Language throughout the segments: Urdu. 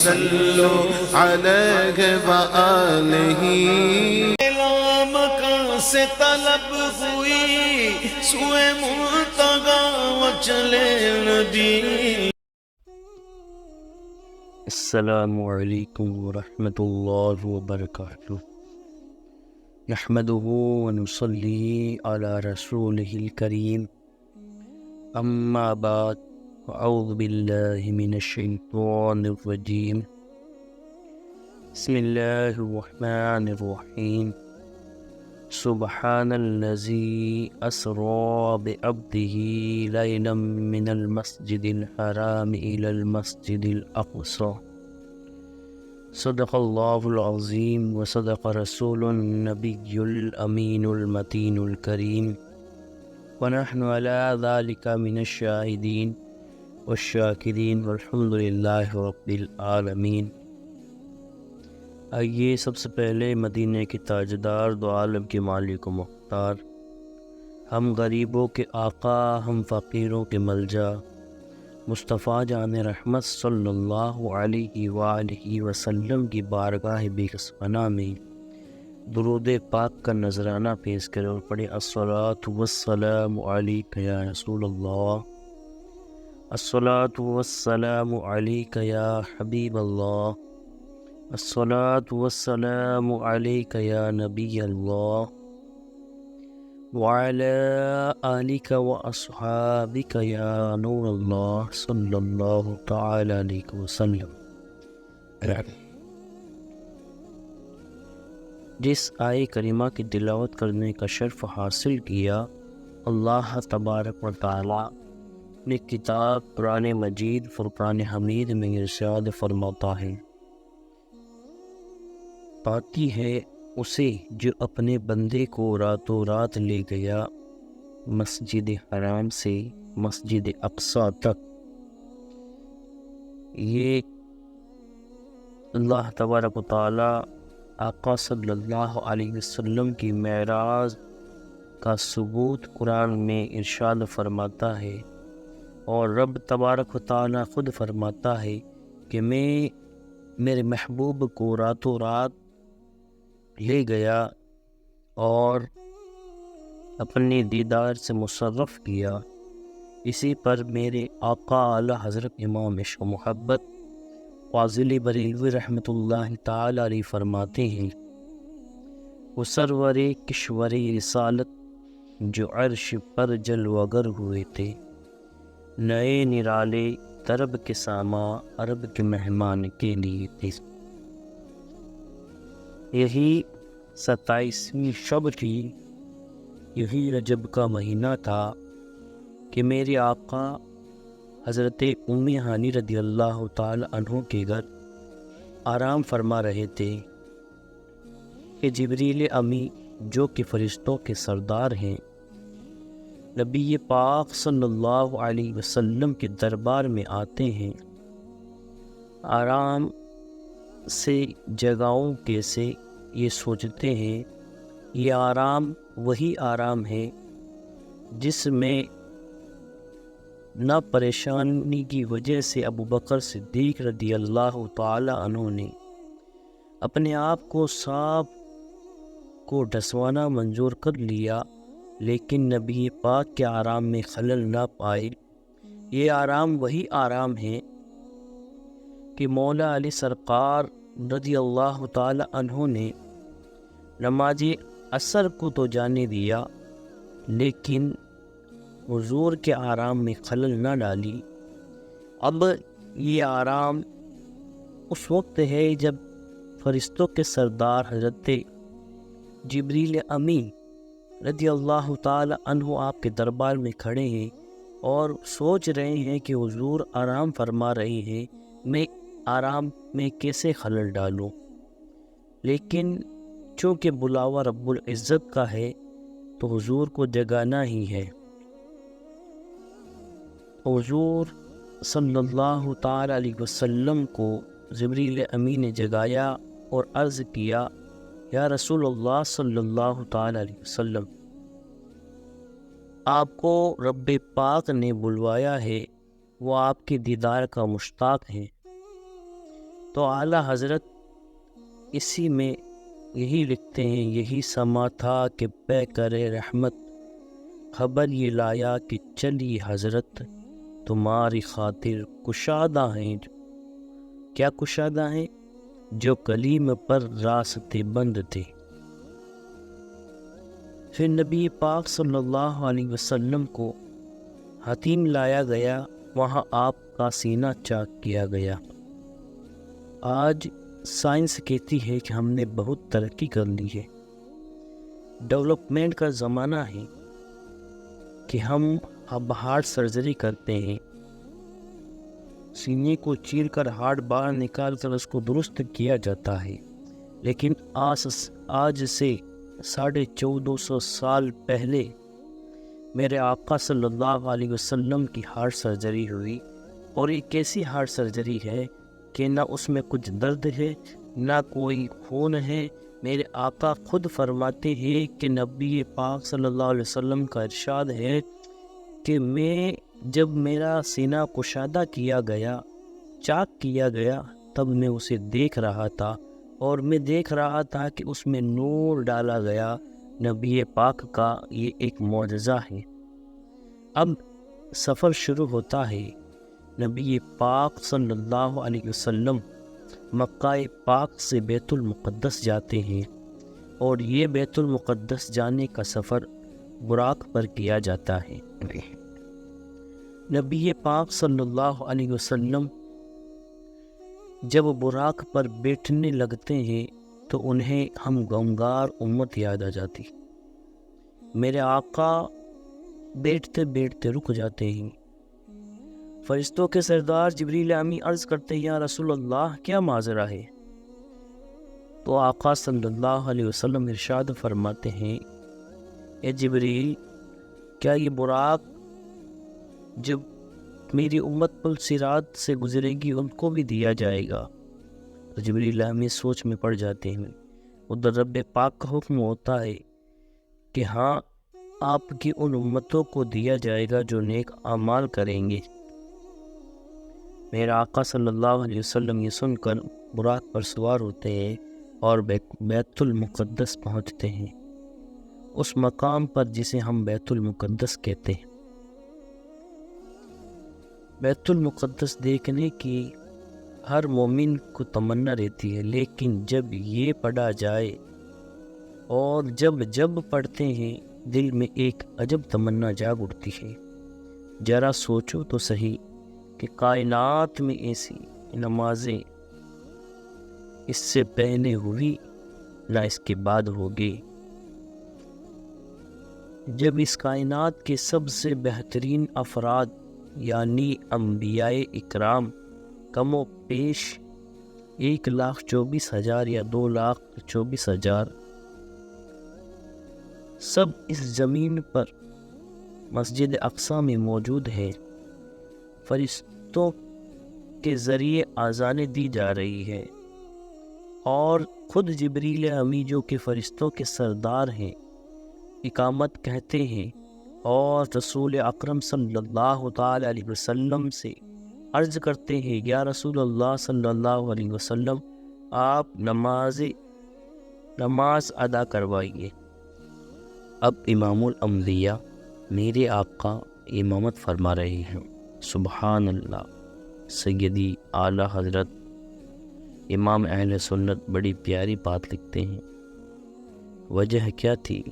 صلوا عليه وآله مکان سے طلب ہوئی سوئے منتگا و چلے نبی۔ السلام علیکم ورحمۃ اللہ وبرکاتہ۔ نحمده ونصلی علی رسولہ الکریم، اما بعد، اعوذ باللہ من الشیطان الرجیم، بسم اللہ الرحمن الرحیم۔ سبحان الذی اسری بعبدہ لیلا من المسجد الحرام الی المسجد الاقصی، صدق اللہ العظیم وصدق رسول النبی الامین المتین الکریم، ونحن علی ذلک من الشاہدین والشاکرین والحمد للہ رب العالمین۔ آئیے سب سے پہلے مدینہ کے تاجدار، دو عالم کے مالک و مختار، ہم غریبوں کے آقا، ہم فقیروں کے ملجا، مصطفیٰ جان رحمت صلی اللہ علیہ وآلہ وسلم کی بارگاہ بیکس پناہ میں درود پاک کا نذرانہ پیش کرے اور پڑھے الصلاۃ والسلام علیک یا رسول اللہ، الصلاۃ والسلام علیک یا حبیب اللہ، الصلاۃ والسلام علیک یا نبی اللہ، وعلی آلک واصحابک یا نور اللہ صلی اللہ تعالی علیہ وسلم۔ جس آیے کریمہ کی تلاوت کرنے کا شرف حاصل کیا، اللہ تبارک و تعالی اپنی کتاب قرآن مجید فرقان حمید میں ارشاد فرماتا ہے، پاتی ہے اسے جو اپنے بندے کو راتوں رات لے گیا مسجد حرام سے مسجد اقصی تک۔ یہ اللہ تبارک و تعالی آقا صلی اللہ علیہ وسلم کی معراج کا ثبوت قرآن میں ارشاد فرماتا ہے، اور رب تبارک و تعالی خود فرماتا ہے کہ میں میرے محبوب کو راتوں رات لے گیا اور اپنی دیدار سے مشرف کیا۔ اسی پر میرے آقا اعلیٰ حضرت امام عشق و محبت فاضل بریلوی رحمۃ اللہ تعالی علیہ فرماتے ہیں، وہ سرور کشور رسالت جو عرش پر جلوگر ہوئے تھے، نئے نرالے طرب کے ساما عرب کے مہمان کے لیے تھے۔ یہی 27ویں شب تھی، یہی رجب کا مہینہ تھا کہ میرے آقا حضرت ام ہانی رضی اللہ تعالی عنہ کے گھر آرام فرما رہے تھے کہ جبریل امی جو کہ فرشتوں کے سردار ہیں، نبی پاک صلی اللہ علیہ وسلم کے دربار میں آتے ہیں۔ آرام سے جگاؤں کیسے، یہ سوچتے ہیں۔ یہ آرام وہی آرام ہے جس میں نہ پریشانی کی وجہ سے ابو بکر صدیق رضی اللہ تعالی عنہ نے اپنے آپ کو سانپ کو ڈسوانا منظور کر لیا، لیکن نبی پاک کے آرام میں خلل نہ پائے۔ یہ آرام وہی آرام ہے کہ مولا علی سرکار رضی اللہ تعالی عنہ نے نماز عصر کو تو جانے دیا، لیکن حضور کے آرام میں خلل نہ ڈالی۔ اب یہ آرام اس وقت ہے جب فرشتوں کے سردار حضرت جبریل امی رضی اللہ تعالی عنہ آپ کے دربار میں کھڑے ہیں اور سوچ رہے ہیں کہ حضور آرام فرما رہے ہیں، میں آرام میں کیسے خلل ڈالوں۔ لیکن چونکہ بلاوا رب العزت کا ہے تو حضور کو جگانا ہی ہے۔ حضور صلی اللہ تعالی علیہ وسلم کو جبریل امی نے جگایا اور عرض کیا، یا رسول اللہ صلی اللہ تعالی علیہ وسلم، آپ کو رب پاک نے بلوایا ہے، وہ آپ کے دیدار کا مشتاق ہے۔ تو اعلیٰ حضرت اسی میں یہی لکھتے ہیں، یہی سما تھا کہ پے کرے رحمت، خبر یہ لایا کہ چلی حضرت، تمہاری خاطر کشادہ ہیں۔ کیا کشادہ ہیں؟ جو کلیم پر راستے بند تھے۔ پھر نبی پاک صلی اللہ علیہ وسلم کو حتیم لایا گیا، وہاں آپ کا سینہ چاک کیا گیا۔ آج سائنس کہتی ہے کہ ہم نے بہت ترقی کر لی ہے، ڈیولپمنٹ کا زمانہ ہے کہ ہم اب ہارٹ سرجری کرتے ہیں، سینے کو چیر کر ہارٹ باہر نکال کر اس کو درست کیا جاتا ہے، لیکن آج سے 1450 سال پہلے میرے آقا صلی اللہ علیہ وسلم کی ہارٹ سرجری ہوئی، اور ایک ایسی ہارٹ سرجری ہے کہ نہ اس میں کچھ درد ہے نہ کوئی خون ہے۔ میرے آقا خود فرماتے ہیں کہ نبی پاک صلی اللہ علیہ وسلم کا ارشاد ہے کہ میں جب میرا سینہ کشادہ کیا گیا، چاک کیا گیا، تب میں اسے دیکھ رہا تھا، اور میں دیکھ رہا تھا کہ اس میں نور ڈالا گیا نبی پاک کا۔ یہ ایک معجزہ ہے۔ اب سفر شروع ہوتا ہے، نبی پاک صلی اللہ علیہ وسلم مکہ پاک سے بیت المقدس جاتے ہیں، اور یہ بیت المقدس جانے کا سفر براق پر کیا جاتا ہے۔ نبی پاک صلی اللہ علیہ وسلم جب براق پر بیٹھنے لگتے ہیں تو انہیں ہم گمگار امت یاد آ جاتی۔ میرے آقا بیٹھتے بیٹھتے رک جاتے ہیں۔ فرشتوں کے سردار جبریل امی عرض کرتے ہیں، یا رسول اللہ کیا ماجرا ہے؟ تو آقا صلی اللہ علیہ وسلم ارشاد فرماتے ہیں، اے جبریل، کیا یہ براق جب میری امت پل صراط سے گزرے گی ان کو بھی دیا جائے گا؟ تو جبریل امی سوچ میں پڑ جاتے ہیں۔ ادھر رب پاک کا حکم ہوتا ہے کہ ہاں، آپ کی ان امتوں کو دیا جائے گا جو نیک اعمال کریں گے۔ میرے آقا صلی اللہ علیہ وسلم یہ سن کر براق پر سوار ہوتے ہیں اور بیت المقدس پہنچتے ہیں، اس مقام پر جسے ہم بیت المقدس کہتے ہیں۔ بیت المقدس دیکھنے کی ہر مومن کو تمنا رہتی ہے، لیکن جب یہ پڑھا جائے اور جب پڑھتے ہیں دل میں ایک عجب تمنا جاگ اٹھتی ہے۔ ذرا سوچو تو صحیح کہ کائنات میں ایسی نمازیں اس سے پہلے ہوئی نہ اس کے بعد ہوگی۔ جب اس کائنات کے سب سے بہترین افراد یعنی انبیاء اکرام کم و بیش 1,24,000 یا 2,24,000 سب اس زمین پر مسجد اقصی میں موجود ہے، فرشتوں کے ذریعے آذانیں دی جا رہی ہے، اور خود جبریل امی جو کہ فرشتوں کے سردار ہیں اقامت کہتے ہیں، اور رسول اکرم صلی اللہ تعالی علیہ وسلم سے عرض کرتے ہیں، یا رسول اللہ صلی اللہ علیہ وسلم آپ نماز ادا کروائیے۔ اب امام الانبیاء میرے آقا امامت فرما رہے ہیں۔ سبحان اللہ۔ سیدی اعلیٰ حضرت امام اہل سنت بڑی پیاری بات لکھتے ہیں۔ وجہ کیا تھی؟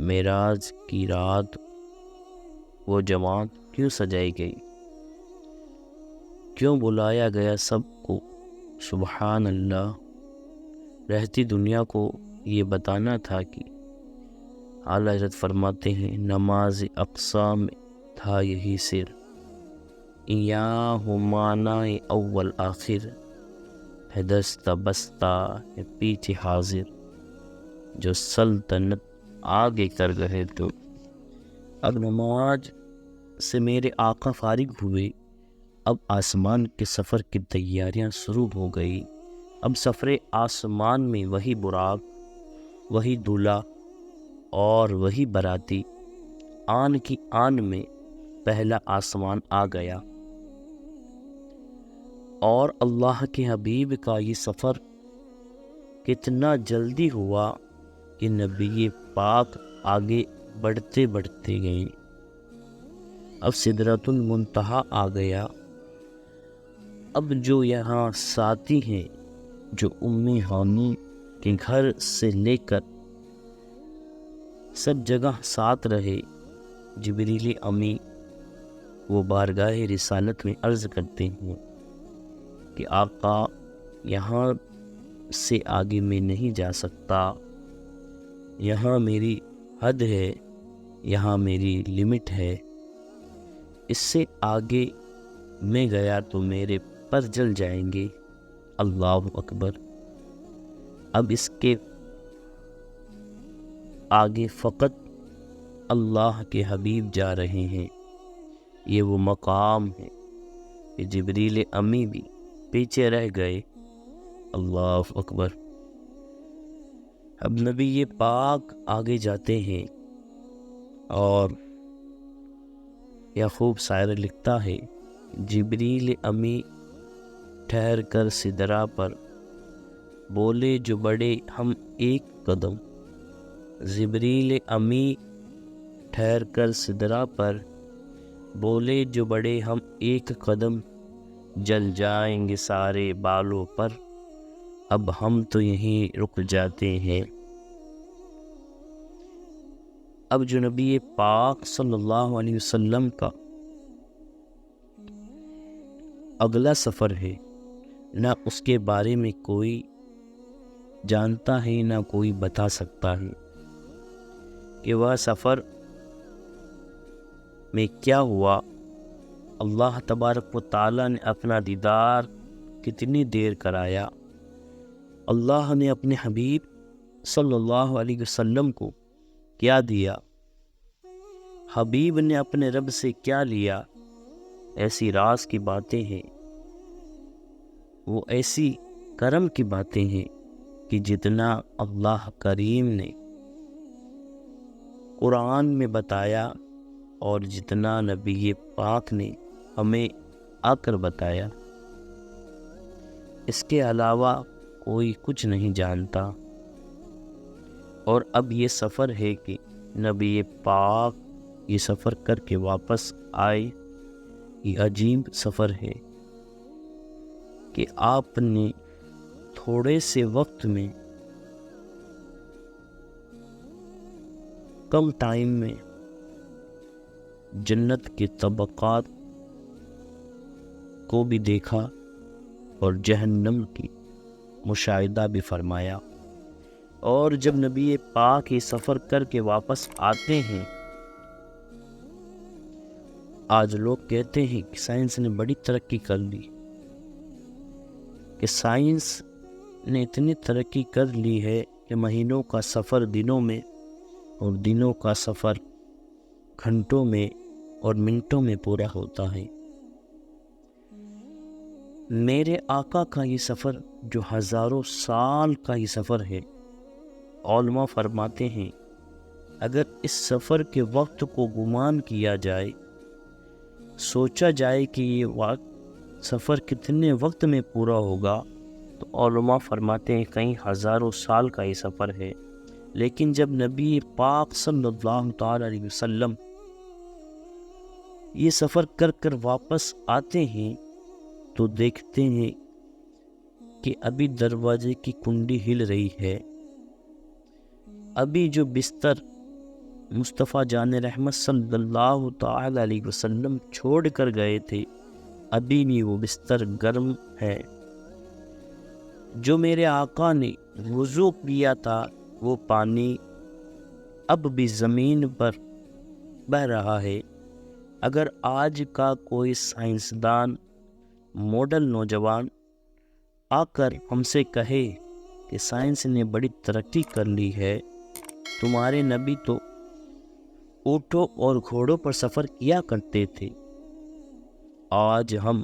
معراج کی رات وہ جماعت کیوں سجائی گئی؟ کیوں بلایا گیا سب کو؟ سبحان اللہ۔ رہتی دنیا کو یہ بتانا تھا کہ اعلیٰ حضرت فرماتے ہیں، نماز اقصی میں تھا یہی سر، یا ہمانا اول آخر ہے دستہ بستہ ہے پیچھے حاضر، جو سلطنت آگے کر گئے تو۔ اب نماز سے میرے آقا فارغ ہوئے، اب آسمان کے سفر کی تیاریاں شروع ہو گئی۔ اب سفر آسمان میں وہی براق، وہی دولہا اور وہی براتی، آن کی آن میں پہلا آسمان آ گیا۔ اور اللہ کے حبیب کا یہ سفر کتنا جلدی ہوا کہ نبی پاک آگے بڑھتے بڑھتے گئے۔ اب سدرۃ المنتہا آ گیا۔ اب جو یہاں ساتھی ہیں، جو امی ہانی کے گھر سے لے کر سب جگہ ساتھ رہے، جبریل امی وہ بارگاہ رسالت میں عرض کرتے ہیں کہ آقا یہاں سے آگے میں نہیں جا سکتا، یہاں میری حد ہے، یہاں میری لمٹ ہے، اس سے آگے میں گیا تو میرے پر جل جائیں گے۔ اللہ اکبر۔ اب اس کے آگے فقط اللہ کے حبیب جا رہے ہیں۔ یہ وہ مقام ہے کہ جبریل امی بھی پیچھے رہ گئے۔ اللہ اکبر۔ اب نبی پاک آگے جاتے ہیں، اور یعقوب سائر لکھتا ہے جبریل امی ٹھہر کر سدرا پر بولے جو بڑے ہم ایک قدم۔ جبریل امی ٹھہر کر سدرا پر بولے جو بڑے ہم ایک قدم، جل جائیں گے سارے بالوں پر، اب ہم تو یہیں رک جاتے ہیں۔ اب جو نبی پاک صلی اللہ علیہ وسلم کا اگلا سفر ہے، نہ اس کے بارے میں کوئی جانتا ہے نہ کوئی بتا سکتا ہے کہ وہ سفر میں کیا ہوا۔ اللہ تبارک و تعالیٰ نے اپنا دیدار کتنی دیر کرایا۔ اللہ نے اپنے حبیب صلی اللہ علیہ وسلم کو کیا دیا، حبیب نے اپنے رب سے کیا لیا۔ ایسی راز کی باتیں ہیں، وہ ایسی کرم کی باتیں ہیں کہ جتنا اللہ کریم نے قرآن میں بتایا اور جتنا نبی پاک نے ہمیں آ کر بتایا، اس کے علاوہ کوئی کچھ نہیں جانتا۔ اور اب یہ سفر ہے کہ نبی پاک یہ سفر کر کے واپس آئے۔ یہ عجیب سفر ہے کہ آپ نے تھوڑے سے وقت میں، کم ٹائم میں جنت کے طبقات کو بھی دیکھا اور جہنم کی مشاہدہ بھی فرمایا۔ اور جب نبی پاک یہ سفر کر کے واپس آتے ہیں، آج لوگ کہتے ہیں کہ سائنس نے بڑی ترقی کر لی، کہ سائنس نے اتنی ترقی کر لی ہے کہ مہینوں کا سفر دنوں میں اور دنوں کا سفر گھنٹوں میں اور منٹوں میں پورا ہوتا ہے۔ میرے آقا کا یہ سفر جو ہزاروں سال کا یہ سفر ہے، علماء فرماتے ہیں اگر اس سفر کے وقت کو گمان کیا جائے، سوچا جائے کہ یہ سفر کتنے وقت میں پورا ہوگا، تو علماء فرماتے ہیں کئی ہزاروں سال کا یہ سفر ہے۔ لیکن جب نبی پاک صلی اللہ تعالی علیہ وسلم یہ سفر کر کر واپس آتے ہیں تو دیکھتے ہیں کہ ابھی دروازے کی کنڈی ہل رہی ہے، ابھی جو بستر مصطفیٰ جان رحمت صلی اللہ تعالی علیہ وسلم چھوڑ کر گئے تھے، ابھی بھی وہ بستر گرم ہے۔ جو میرے آقا نے وضو کیا تھا وہ پانی اب بھی زمین پر بہہ رہا ہے۔ اگر آج کا کوئی سائنسدان، ماڈل نوجوان آ کر ہم سے کہے کہ سائنس نے بڑی ترقی کر لی ہے، تمہارے نبی تو اونٹوں اور گھوڑوں پر سفر کیا کرتے تھے، آج ہم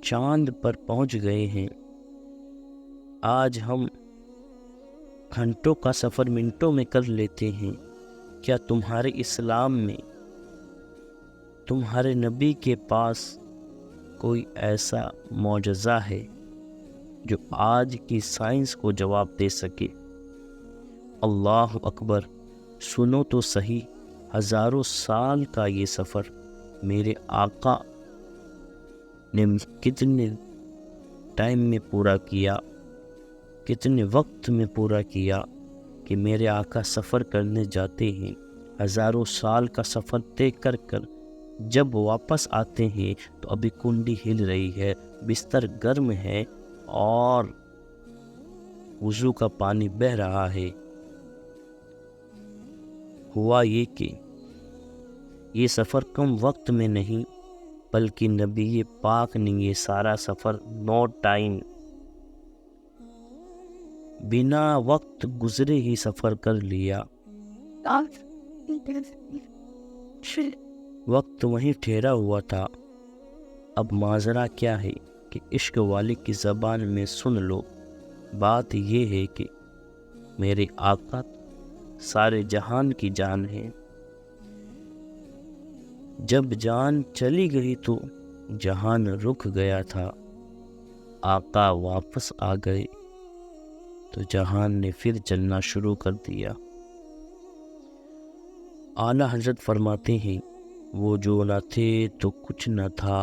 چاند پر پہنچ گئے ہیں، آج ہم گھنٹوں کا سفر منٹوں میں کر لیتے ہیں، کیا تمہارے اسلام میں تمہارے نبی کے پاس کوئی ایسا معجزہ ہے جو آج کی سائنس کو جواب دے سکے؟ اللہ اکبر، سنو تو صحیح، ہزاروں سال کا یہ سفر میرے آقا نے کتنے ٹائم میں پورا کیا، کتنے وقت میں پورا کیا کہ میرے آقا سفر کرنے جاتے ہیں، ہزاروں سال کا سفر طے کر جب واپس آتے ہیں تو ابھی کنڈی ہل رہی ہے، بستر گرم ہے اور وضو کا پانی بہہ رہا ہے۔ ہوا یہ کہ یہ سفر کم وقت میں نہیں بلکہ نبی پاک نے یہ سارا سفر 9 ٹائم بنا وقت گزرے ہی سفر کر لیا۔ وقت وہیں ٹھہرا ہوا تھا۔ اب ماجرا کیا ہے کہ عشق والی کی زبان میں سن لو۔ بات یہ ہے کہ میرے آقا سارے جہان کی جان ہے، جب جان چلی گئی تو جہان رک گیا تھا، آقا واپس آ گئے تو جہان نے پھر چلنا شروع کر دیا۔ اعلیٰ حضرت فرماتے ہیں، وہ جو نہ تھے تو کچھ نہ تھا،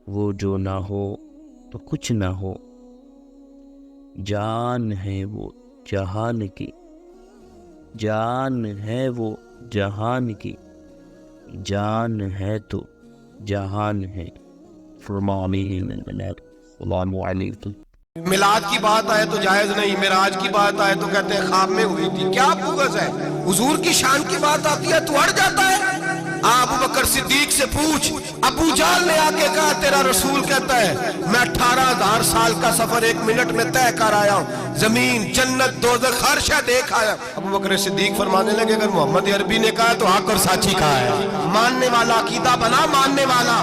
وہ جو نہ ہو تو کچھ نہ ہو، جان ہے وہ جہان کی، جان ہے وہ جہان کی، جان ہے تو جہان ہے۔ السلام علیکم۔ میلاد کی بات آئے تو جائز نہیں، معراج کی بات آئے تو کہتے ہیں خواب میں ہوئی تھی، کیا بغض ہے؟ حضور کی شان کی بات آتی ہے تو اڑ جاتا ہے۔ ابو بکر صدیق سے پوچھ، ابو جہل نے آ کے کہا تیرا رسول کہتا ہے میں 18,000 سال کا سفر 1 منٹ میں طے کر آیا ہوں، زمین جنت دوزخ ہر شے دیکھ آیا۔ ابو بکر صدیق فرمانے لگے اگر محمد عربی نے کہا تو حق اور سچی کہا ہے، ماننے والا عقیدہ بنا، ماننے والا۔